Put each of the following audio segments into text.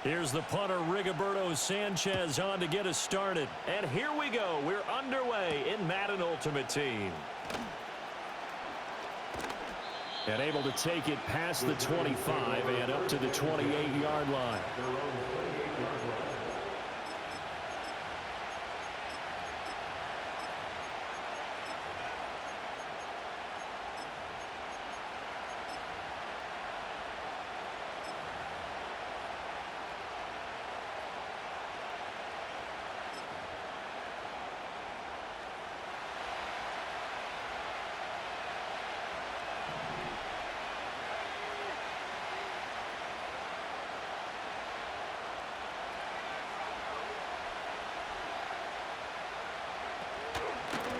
Here's the punter, Rigoberto Sanchez, on to get us started. And here we go. We're underway in Madden Ultimate Team. And able to take it past the 25 and up to the 28-yard line.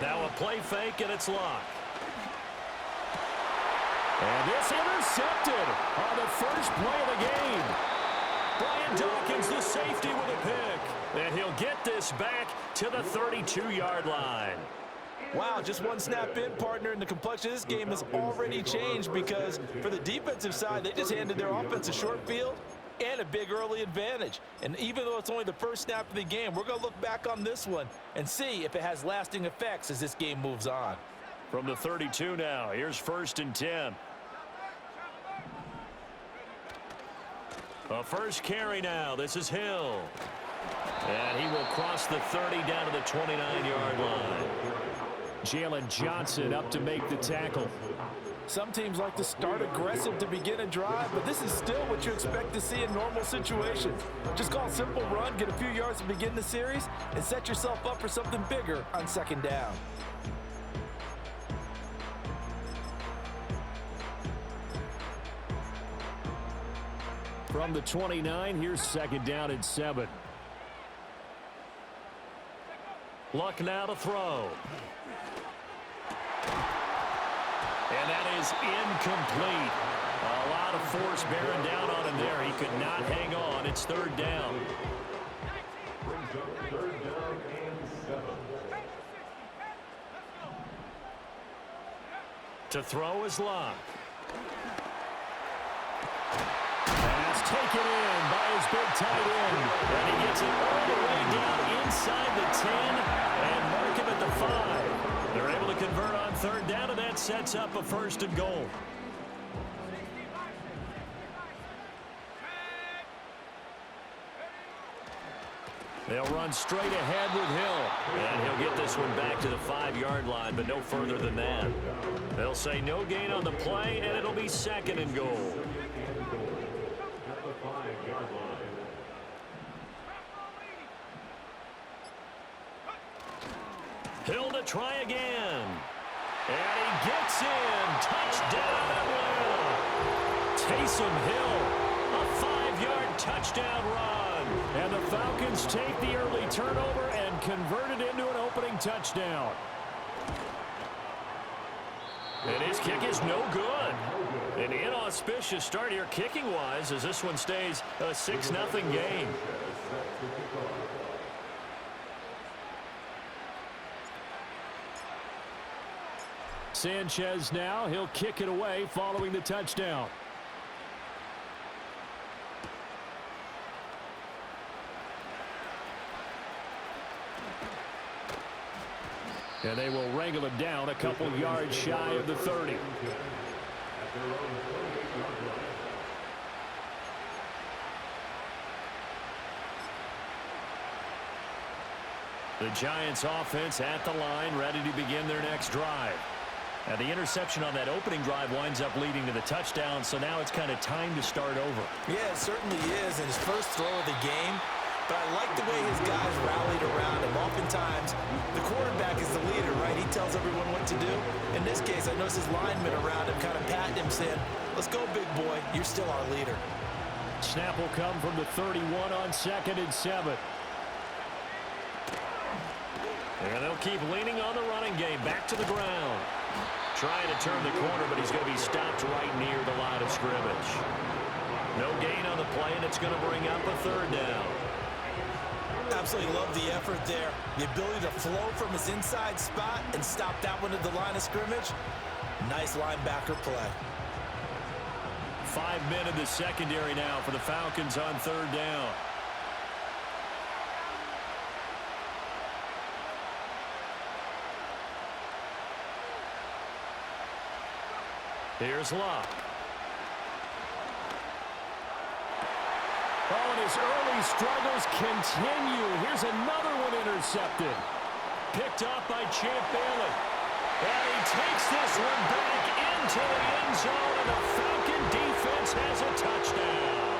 Now a play fake, and it's locked. And this intercepted on the first play of the game. Brian Dawkins, the safety, with a pick. And he'll get this back to the 32-yard line. Wow, just one snap in, partner, and the complexion of this game has already changed because for the defensive side, they just handed their offense a short field and a big early advantage. And even though it's only the first snap of the game, we're going to look back on this one and see if it has lasting effects as this game moves on. From the 32 now, here's 1st and 10. A first carry now. This is Hill. And he will cross the 30 down to the 29-yard line. Jalen Johnson up to make the tackle. Some teams like to start aggressive to begin a drive, but this is still what you expect to see in normal situations. Just call a simple run, get a few yards to begin the series, and set yourself up for something bigger on 2nd down. From the 29, here's 2nd down and 7. Luck now to throw. And that is incomplete. A lot of force bearing down on him there. He could not hang on. It's 3rd down. To throw is Luck. Pass taken in by his big tight end. And he gets it all the way down inside the 10 and mark him at the 5. They're able to convert on 3rd down, and that sets up a 1st and goal. They'll run straight ahead with Hill. And he'll get this one back to the 5-yard line, but no further than that. They'll say no gain on the play, and it'll be 2nd and goal. Hill to try again. And he gets in. Touchdown, Atlanta. Taysom Hill, a 5-yard touchdown run. And the Falcons take the early turnover and convert it into an opening touchdown. And his kick is no good. An inauspicious start here kicking-wise as this one stays a 6-0 game. Sanchez now, he'll kick it away following the touchdown. And they will wrangle it down a couple yards shy of the 30. The Giants offense at the line, ready to begin their next drive. And the interception on that opening drive winds up leading to the touchdown, so now it's kind of time to start over. Yeah, it certainly is in his first throw of the game. But I like the way his guys rallied around him. Oftentimes, the quarterback is the leader, right? He tells everyone what to do. In this case, I noticed his linemen around him kind of patting him, saying, let's go, big boy. You're still our leader. Snap will come from the 31 on 2nd and 7. And they'll keep leaning on the running game. Back to the ground. Trying to turn the corner, but he's going to be stopped right near the line of scrimmage. No gain on the play, and it's going to bring up a 3rd down. Absolutely love the effort there. The ability to flow from his inside spot and stop that one at the line of scrimmage. Nice linebacker play. 5 men in the secondary now for the Falcons on third down. Here's Locke. Oh, and his early struggles continue. Here's another one intercepted. Picked off by Champ Bailey. And he takes this one back into the end zone, and the Falcon defense has a touchdown.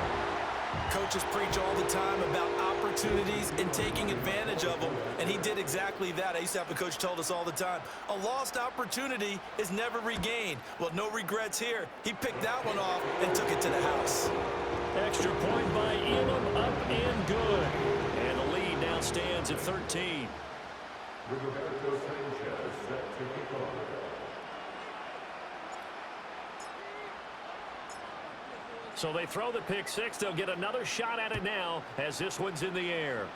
Coaches preach all the time about opportunities and taking advantage of them, and he did exactly that. I used to have a coach told us all the time, a lost opportunity is never regained. Well, no regrets here. He picked that one off and took it to the house. Extra point by Elam, up and good. And the lead now stands at 13. So they throw the pick six. They'll get another shot at it now as this one's in the air.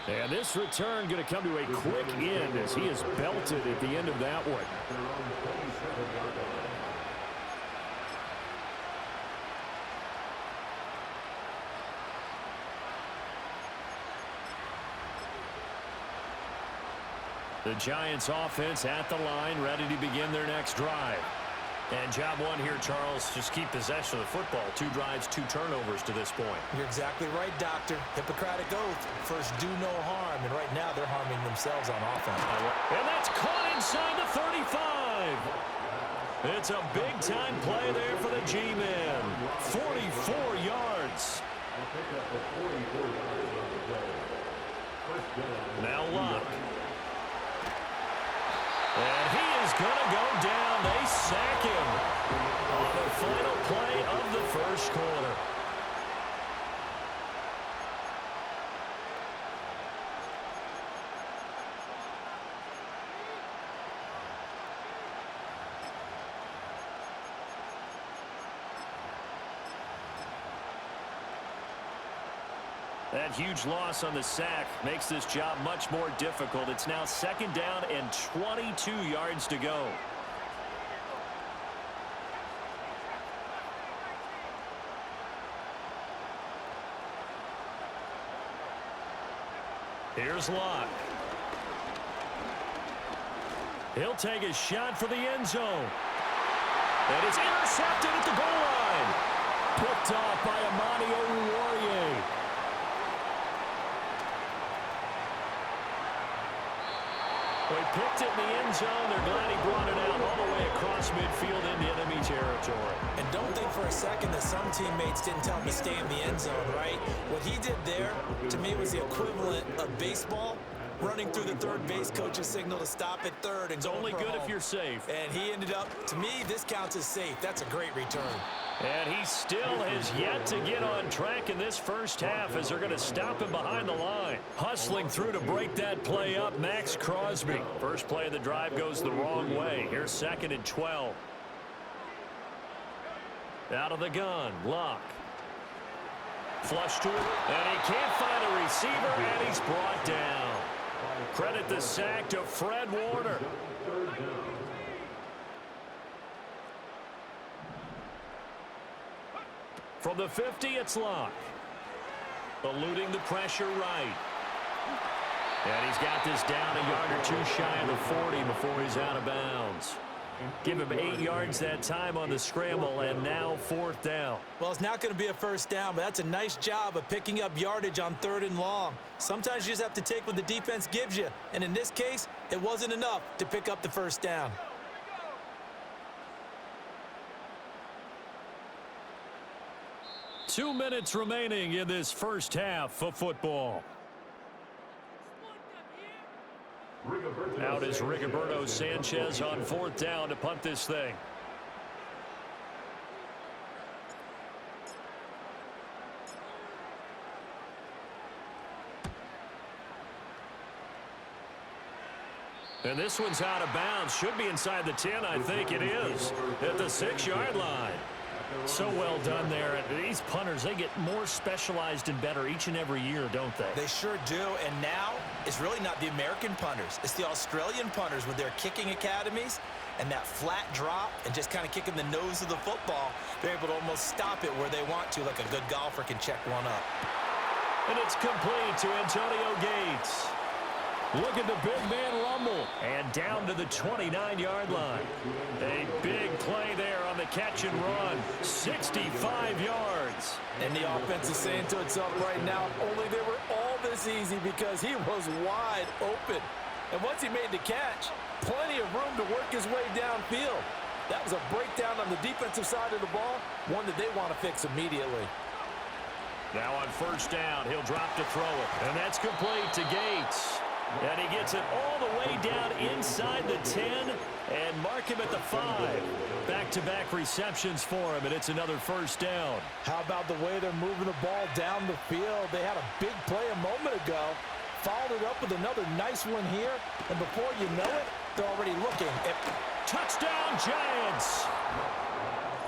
And this return going to come to a quick end as he is belted at the end of that one. The Giants offense at the line, ready to begin their next drive. And job one here, Charles, just keep possession of the football. 2 drives, 2 turnovers to this point. You're exactly right, Doctor. Hippocratic oath. First, do no harm. And right now, they're harming themselves on offense. And that's caught inside the 35. It's a big-time play there for the G-men. 44 yards. Now Locke. And he is going to go down. They sack him on the final play of the first quarter. That huge loss on the sack makes this job much more difficult. It's now 2nd down and 22 yards to go. Here's Locke. He'll take a shot for the end zone. And it's intercepted at the goal line. Picked off by Amani Oruwariye. He picked it in the end zone. They're glad he brought it out all the way across midfield into enemy territory. And don't think for a second that some teammates didn't tell him to stay in the end zone, right? What he did there, to me, was the equivalent of baseball. Running through the third base coach's signal to stop at third. And it's only good if you're safe. And he ended up, to me, this counts as safe. That's a great return. And he still has yet to get on track in this first half as they're going to stop him behind the line. Hustling through to break that play up, Max Crosby. First play of the drive goes the wrong way. Here's 2nd and 12. Out of the gun, Locke. Flush to it, and he can't find a receiver, and he's brought down. Credit the sack to Fred Warner. From the 50, it's Locke. Eluding the pressure right. And he's got this down a yard or 2 shy of the 40 before he's out of bounds. Give him 8 yards that time on the scramble, and now 4th down. Well, it's not going to be a first down, but that's a nice job of picking up yardage on 3rd and long. Sometimes you just have to take what the defense gives you, and in this case, it wasn't enough to pick up the first down. Two minutes remaining in this first half of football. Out is Rigoberto Sanchez on 4th down to punt this thing. And this one's out of bounds. Should be inside the 10, I think it is. At the 6-yard line. So well done there. And these punters, they get more specialized and better each and every year, don't they? They sure do. And now is really not the American punters. It's the Australian punters with their kicking academies and that flat drop and just kind of kicking the nose of the football. They're able to almost stop it where they want to, like a good golfer can check one up. And it's complete to Antonio Gates. Look at the big man rumble. And down to the 29-yard line. A big play there on the catch and run. 65 yards. And the offense is saying to itself right now, only they were all this easy because he was wide open. And once he made the catch, plenty of room to work his way downfield. That was a breakdown on the defensive side of the ball, one that they want to fix immediately. Now on first down, he'll drop to throw it. And that's complete to Gates. And he gets it all the way down inside the 10 and mark him at the 5. Back-to-back receptions for him, and it's another first down. How about the way they're moving the ball down the field? They had a big play a moment ago, followed it up with another nice one here, and before you know it, they're already looking at touchdown Giants.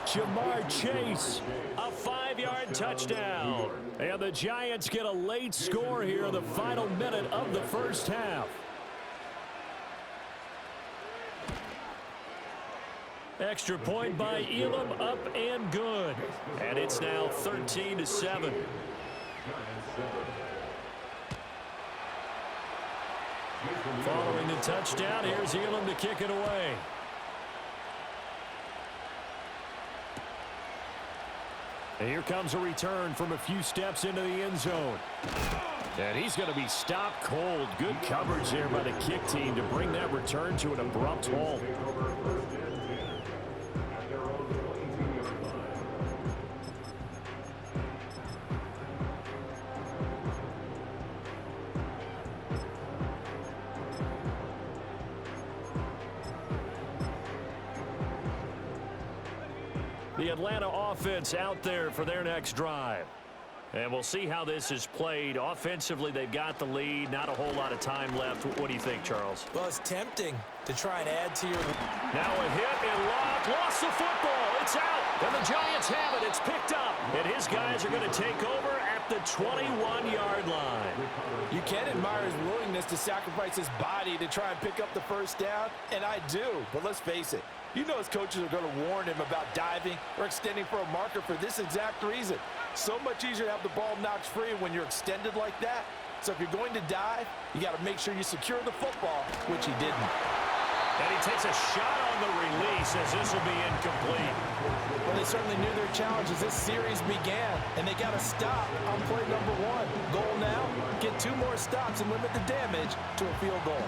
Jamar Chase, a 5-yard touchdown. And the Giants get a late score here in the final minute of the first half. Extra point by Elam, up and good. And it's now 13-7. Following the touchdown, here's Elam to kick it away. And here comes a return from a few steps into the end zone. And he's going to be stopped cold. Good coverage there by the kick team to bring that return to an abrupt halt. The Atlanta offense out there for their next drive. And we'll see how this is played. Offensively, they've got the lead. Not a whole lot of time left. What do you think, Charles? Well, it's tempting to try and add to your... Now a hit and lost the football. It's out. And the Giants have it. It's picked up. And his guys are going to take over at the 21-yard line. You can admire his willingness to sacrifice his body to try and pick up the first down, and I do. But let's face it. You know his coaches are going to warn him about diving or extending for a marker for this exact reason. So much easier to have the ball knocked free when you're extended like that. So if you're going to dive, you got to make sure you secure the football, which he didn't. And he takes a shot on the release as this will be incomplete. Well, they certainly knew their challenge as this series began, and they got to stop on play number 1. Goal now, get 2 more stops and limit the damage to a field goal.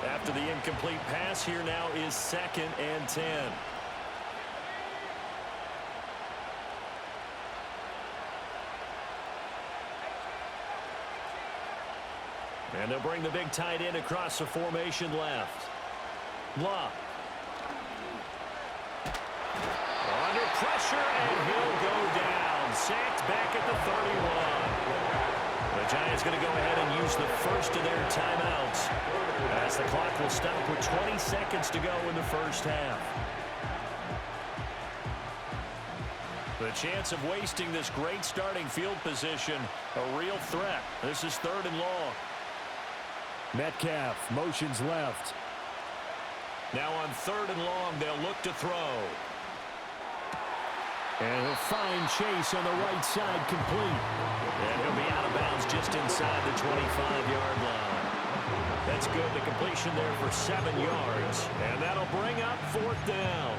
After the incomplete pass, here now is 2nd and 10. And they'll bring the big tight end across the formation left. Blah. Under pressure, and he'll go down. Sacked back at the 31. The Giants going to go ahead and use the first of their timeouts, as the clock will stop with 20 seconds to go in the first half. The chance of wasting this great starting field position, a real threat. This is 3rd and long. Metcalf motions left. Now on 3rd and long, they'll look to throw. And he'll find Chase on the right side, complete. And he'll be out of bounds just inside the 25-yard line. That's good. The completion there for 7 yards. And that'll bring up 4th down.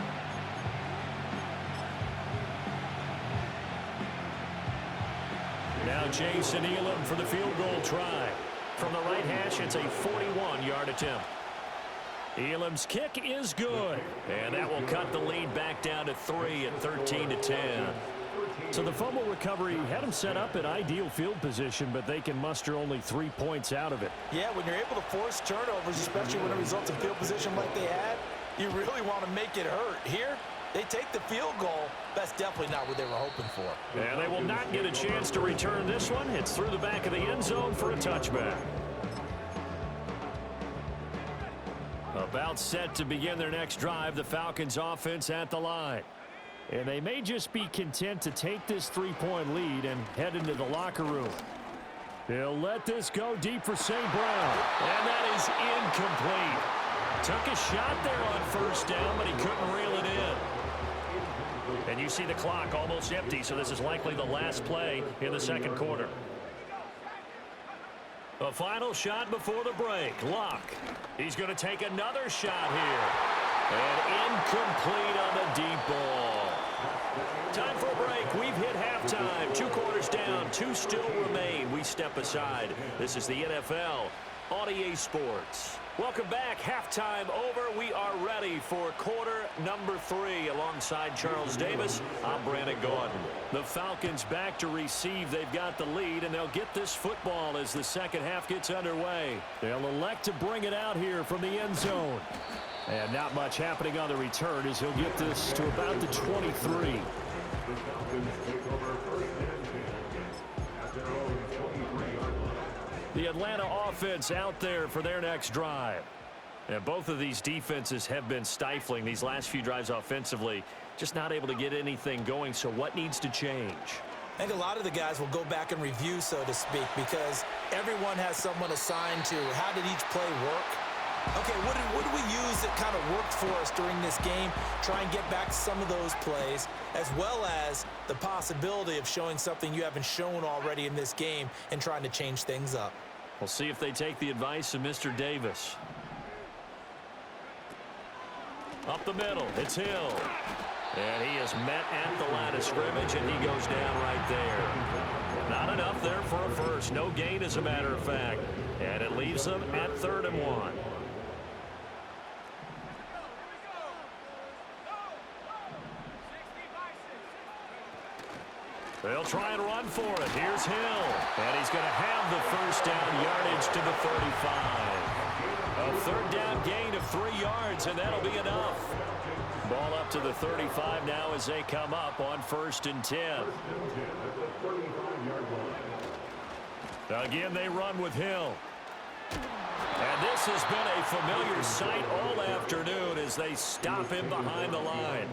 Now Jason Elam for the field goal try. From the right hash, it's a 41-yard attempt. Elam's kick is good. And that will cut the lead back down to 3 at 13-10. So the fumble recovery had them set up in ideal field position, but they can muster only 3 points out of it. Yeah, when you're able to force turnovers, especially when it results in field position like they had, you really want to make it hurt. Here, they take the field goal. That's definitely not what they were hoping for. And they will not get a chance to return this one. It's through the back of the end zone for a touchback. About set to begin their next drive, the Falcons offense at the line. And they may just be content to take this 3-point lead and head into the locker room. He'll let this go deep for St. Brown. And that is incomplete. Took a shot there on first down, but he couldn't reel it in. And you see the clock almost empty, so this is likely the last play in the second quarter. A final shot before the break. Locke. He's going to take another shot here. And incomplete on the deep ball. Time for a break. We've hit halftime. 2 quarters down. 2 still remain. We step aside. This is the NFL on EA Sports. Welcome back. Halftime over. We are ready for quarter number 3. Alongside Charles Davis, I'm Brandon Gordon. The Falcons back to receive. They've got the lead, and they'll get this football as the second half gets underway. They'll elect to bring it out here from the end zone. And not much happening on the return as he'll get this to about the 23. The Atlanta offense out there for their next drive. And both of these defenses have been stifling these last few drives offensively. Just not able to get anything going. So what needs to change? I think a lot of the guys will go back and review, so to speak, because everyone has someone assigned to how did each play work. Okay, what did we use that kind of worked for us during this game? Try and get back to some of those plays, as well as the possibility of showing something you haven't shown already in this game and trying to change things up. We'll see if they take the advice of Mr. Davis. Up the middle, it's Hill. And he is met at the line of scrimmage, and he goes down right there. Not enough there for a first. No gain, as a matter of fact. And it leaves them at 3rd and 1. They'll try and run for it. Here's Hill. And he's going to have the first down, yardage to the 35. A 3rd down gain of 3 yards, and that'll be enough. Ball up to the 35 now as they come up on 1st and 10. Again, they run with Hill. And this has been a familiar sight all afternoon as they stop him behind the line.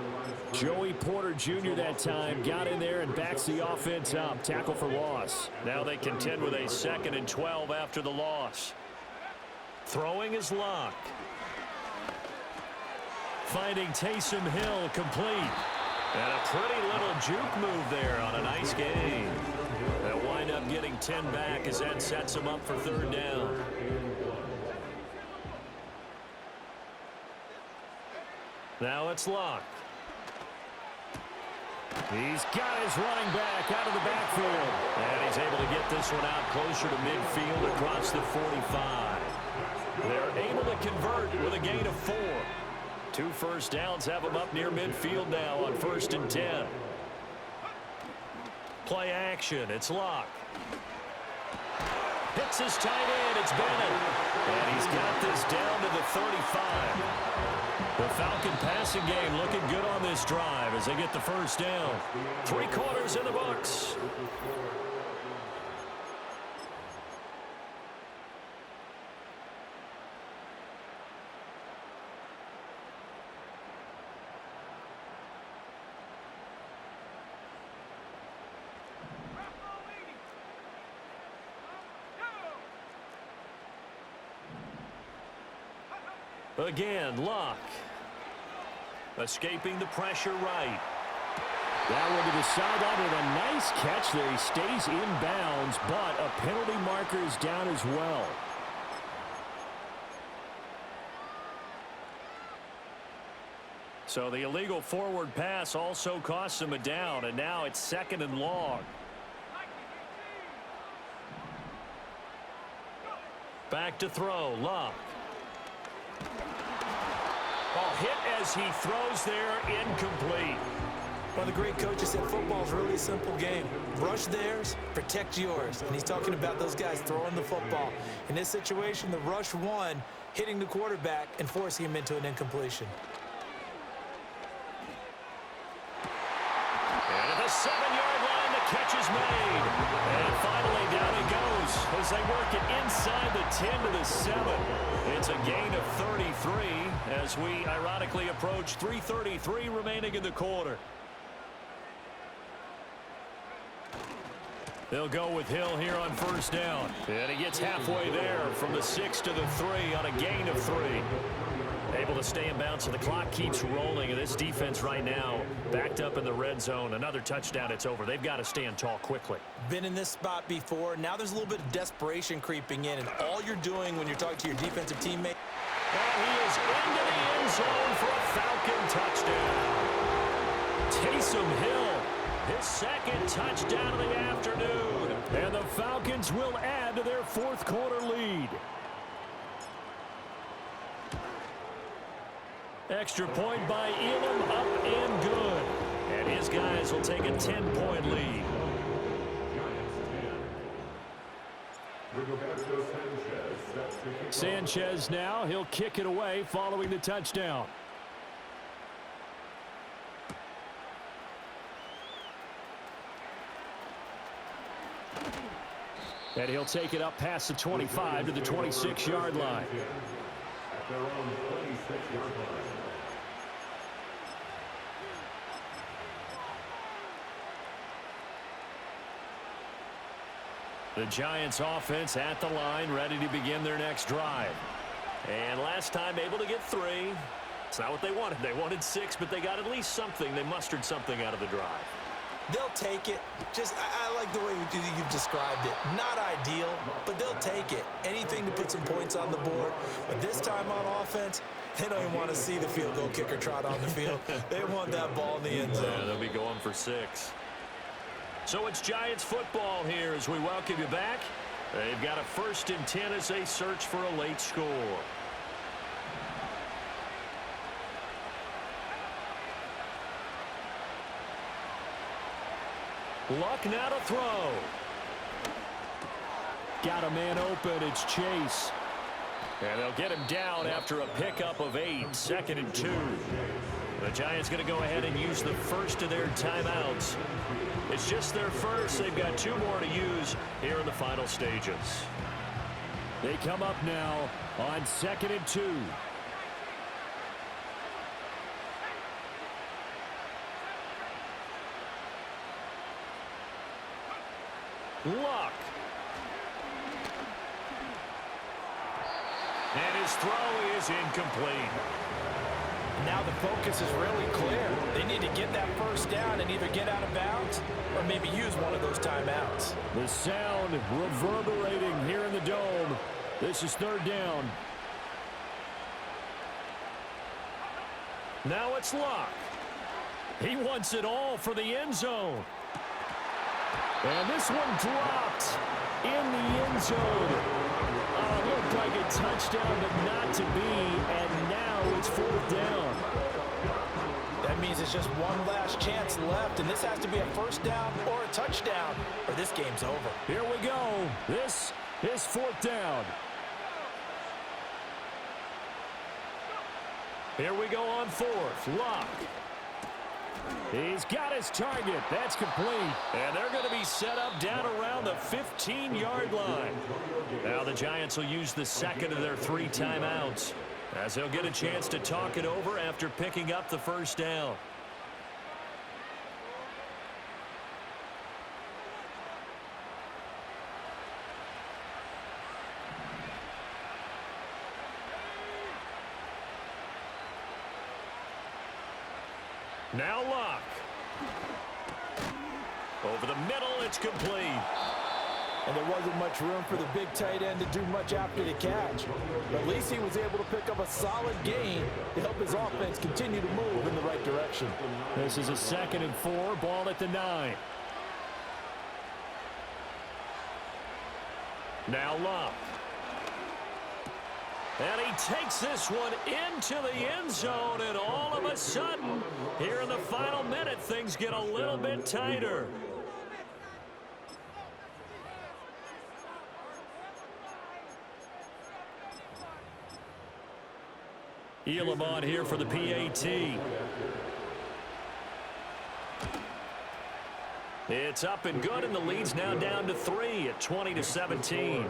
Joey Porter Jr. that time got in there and backs the offense up. Tackle for loss. Now they contend with a 2nd and 12 after the loss. Throwing is Locke. Finding Taysom Hill complete. And a pretty little juke move there on a nice game. They'll wind up getting 10 back as that sets them up for 3rd down. Now it's Locke. He's got his running back out of the backfield. And he's able to get this one out closer to midfield across the 45. They're able to convert with a gain of 4. 2 first downs have them up near midfield now on 1st and 10. Play action. It's Locke. Hits his tight end. It's Bennett. And he's got this down to the 35. The Falcon passing game looking good on this drive as they get the first down. 3 quarters in the books. Again, Locke. Escaping the pressure right. That one to the sideline with a nice catch there. He stays in bounds, but a penalty marker is down as well. So the illegal forward pass also costs him a down, and now it's 2nd and long. Back to throw, Locke. Ball hit as he throws there, incomplete. One of the great coaches said football is really a simple game. Rush theirs, protect yours. And he's talking about those guys throwing the football. In this situation, the rush one, hitting the quarterback and forcing him into an incompletion. And at the 7-yard line, the catch is made. And finally down it goes as they work it inside the 10 to the 7. It's a gain of 33 as we ironically approach 3:33 remaining in the quarter. They'll go with Hill here on first down. And he gets halfway there from the 6 to the 3 on a gain of 3. Able to stay in bounds, so the clock keeps rolling. And this defense right now backed up in the red zone. Another touchdown, it's over. They've got to stand tall quickly. Been in this spot before. Now there's a little bit of desperation creeping in. And all you're doing when you're talking to your defensive teammate. And he is into the end zone for a Falcon touchdown. Taysom Hill, his second touchdown of the afternoon. And the Falcons will add to their fourth quarter lead. Extra point by Elam, up and good. And his guys will take a 10-point lead. Sanchez now, he'll kick it away following the touchdown. And he'll take it up past the 25 to the 26-yard line. The Giants offense at the line, ready to begin their next drive. And last time able to get 3. It's not what they wanted. They wanted 6, but they got at least something. They mustered something out of the drive. They'll take it. I like the way you've described it. Not ideal, but they'll take it. Anything to put some points on the board. But this time on offense, they don't even want to see the field goal kicker trot on the field. They want that ball in the end zone. Yeah, they'll be going for 6. So it's Giants football here as we welcome you back. They've got a 1st and 10 as they search for a late score. Luck now to throw. Got a man open. It's Chase. And they'll get him down after a pickup of 8. 2nd and 2. The Giants going to go ahead and use the first of their timeouts. It's just their first. They've got 2 more to use here in the final stages. They come up now on 2nd and 2. Luck. And his throw is incomplete. Now the focus is really clear. They need to get that first down and either get out of bounds or maybe use one of those timeouts. The sound reverberating here in the dome. This is 3rd down. Now it's Luck. He wants it all for the end zone. And this one dropped in the end zone. Looked like a touchdown, but not to be. And now it's 4th down. That means it's just one last chance left, and this has to be a first down or a touchdown, or this game's over. Here we go. This is 4th down. Here we go on 4th. Luck. He's got his target. That's complete. And they're going to be set up down around the 15-yard line. Now the Giants will use the 2nd of their 3 timeouts, as they'll get a chance to talk it over after picking up the first down. Now Luck. Over the middle, it's complete. And there wasn't much room for the big tight end to do much after the catch. But at least he was able to pick up a solid gain to help his offense continue to move in the right direction. This is a 2nd and 4, ball at the 9. Now Luck. And he takes this one into the end zone, and all of a sudden, here in the final minute, things get a little bit tighter. Elam on here for the PAT. It's up and good, and the lead's now down to 3 at 20-17.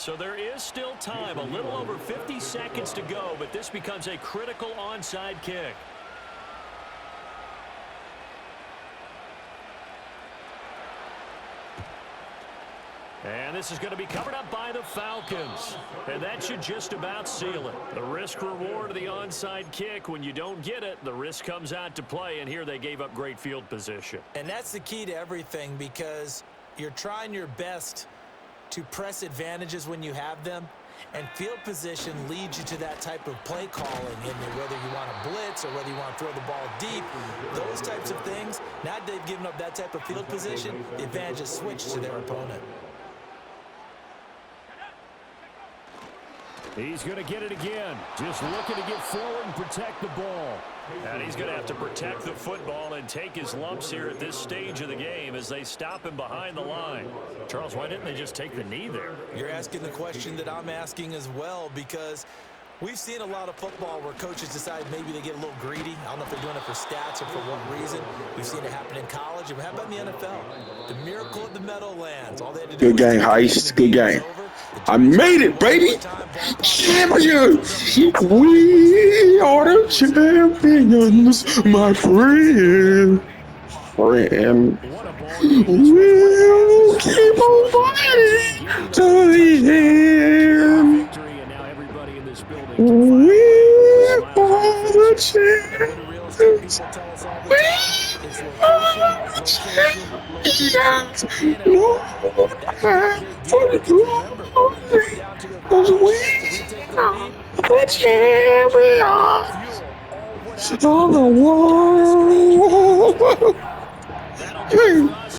So there is still time, a little over 50 seconds to go, but this becomes a critical onside kick. And this is going to be covered up by the Falcons. And that should just about seal it. The risk-reward of the onside kick, when you don't get it, the risk comes out to play, and here they gave up great field position. And that's the key to everything, because you're trying your best to press advantages when you have them, and field position leads you to that type of play calling, and whether you want to blitz or whether you want to throw the ball deep, those types of things. Now they've given up that type of field position, the advantage is switched to their opponent. He's going to get it again. Just looking to get forward and protect the ball. And he's going to have to protect the football and take his lumps here at this stage of the game as they stop him behind the line. Charles, why didn't they just take the knee there? You're asking the question that I'm asking as well, because we've seen a lot of football where coaches decide maybe they get a little greedy. I don't know if they're doing it for stats or for what reason. We've seen it happen in college. And how about in the NFL? The miracle of the Meadowlands. All they had to do Good game, Heist. Good game. I made it, baby. Champions. We are the champions, my friend. We'll keep on fighting to the end. We are the champions. We are the champions. No time for the glory, 'cause we are the champions of the world.